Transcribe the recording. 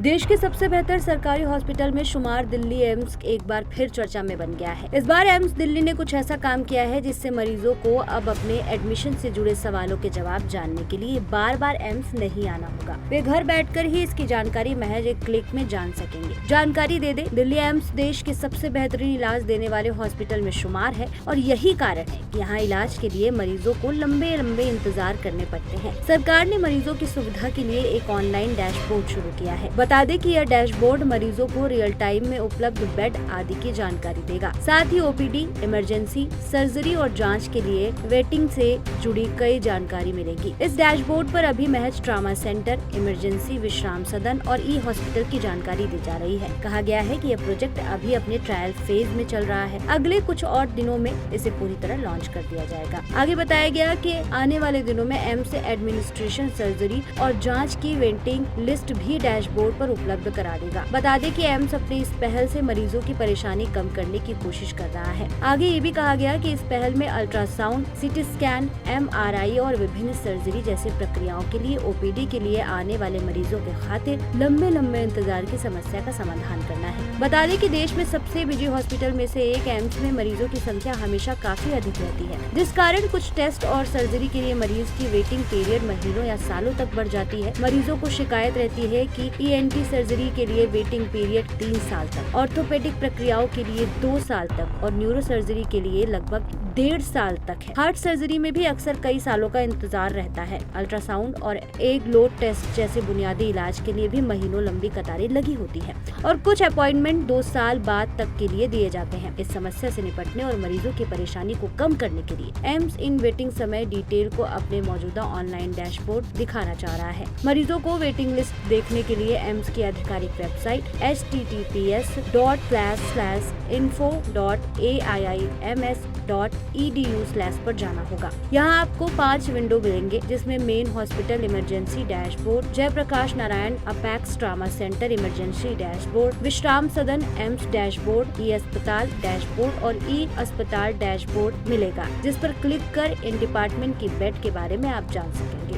देश के सबसे बेहतर सरकारी हॉस्पिटल में शुमार दिल्ली एम्स एक बार फिर चर्चा में बन गया है। इस बार एम्स दिल्ली ने कुछ ऐसा काम किया है जिससे मरीजों को अब अपने एडमिशन से जुड़े सवालों के जवाब जानने के लिए बार बार एम्स नहीं आना होगा। वे घर बैठकर ही इसकी जानकारी महज एक क्लिक में जान सकेंगे। जानकारी दे दे, दिल्ली एम्स देश के सबसे बेहतरीन इलाज देने वाले हॉस्पिटल में शुमार है और यही कारण है कि यहाँ इलाज के लिए मरीजों को लंबे लंबे इंतजार करने पड़ते हैं। सरकार ने मरीजों की सुविधा के लिए एक ऑनलाइन डैशबोर्ड शुरू किया है। बता दें कि यह डैशबोर्ड मरीजों को रियल टाइम में उपलब्ध बेड आदि की जानकारी देगा। साथ ही ओपीडी, इमरजेंसी, सर्जरी और जांच के लिए वेटिंग से जुड़ी कई जानकारी मिलेगी। इस डैशबोर्ड पर अभी महज ट्रॉमा सेंटर, इमरजेंसी, विश्राम सदन और ई हॉस्पिटल की जानकारी दी जा रही है। कहा गया है कि यह प्रोजेक्ट अभी अपने ट्रायल फेज में चल रहा है। अगले कुछ और दिनों में इसे पूरी तरह लॉन्च कर दिया जाएगा। आगे बताया गया कि आने वाले दिनों में एम्स से एडमिनिस्ट्रेशन, सर्जरी और जांच की वेटिंग लिस्ट भी डैशबोर्ड पर उपलब्ध करा देगा। बता दें कि एम्स अपनी इस पहल से मरीजों की परेशानी कम करने की कोशिश कर रहा है। आगे ये भी कहा गया कि इस पहल में अल्ट्रासाउंड, सीटी स्कैन, एमआरआई और विभिन्न सर्जरी जैसी प्रक्रियाओं के लिए ओपीडी के लिए आने वाले मरीजों के खातिर लंबे लंबे इंतजार की समस्या का समाधान करना है। बता दें कि देश में सबसे बिजी हॉस्पिटल में से एक एम्स में मरीजों की संख्या हमेशा काफी अधिक रहती है, जिस कारण कुछ टेस्ट और सर्जरी के लिए मरीज की वेटिंग पीरियड महीनों या सालों तक बढ़ जाती है। मरीजों को शिकायत रहती है कि ईएनटी सर्जरी के लिए वेटिंग पीरियड 3 साल तक, ऑर्थोपेडिक प्रक्रियाओं के लिए 2 साल तक और न्यूरो सर्जरी के लिए लगभग 1.5 साल तक है। हार्ट सर्जरी में भी अक्सर कई सालों का इंतजार रहता है। अल्ट्रासाउंड और एग लोड टेस्ट जैसे बुनियादी इलाज के लिए भी महीनों लंबी कतारें लगी होती है और कुछ अपॉइंटमेंट 2 साल बाद तक के लिए दिए जाते हैं। इस समस्या से निपटने और मरीजों की परेशानी को कम करने के लिए एम्स इन वेटिंग समय डिटेल को अपने मौजूदा ऑनलाइन डैशबोर्ड दिखाना चाह रहा है। मरीजों को वेटिंग लिस्ट देखने के लिए एम्स की आधिकारिक वेबसाइट https://info.aiims.edu/ पर जाना होगा। यहाँ आपको 5 विंडो मिलेंगे, जिसमें main hospital emergency dashboard, Jayaprakash Narayan apex trauma centre emergency dashboard, Vishram Sadan AIIMS dashboard, ई अस्पताल डैशबोर्ड और ई अस्पताल डैशबोर्ड मिलेगा, जिस पर क्लिक कर इन डिपार्टमेंट की बेड के बारे में आप जान सकेंगे।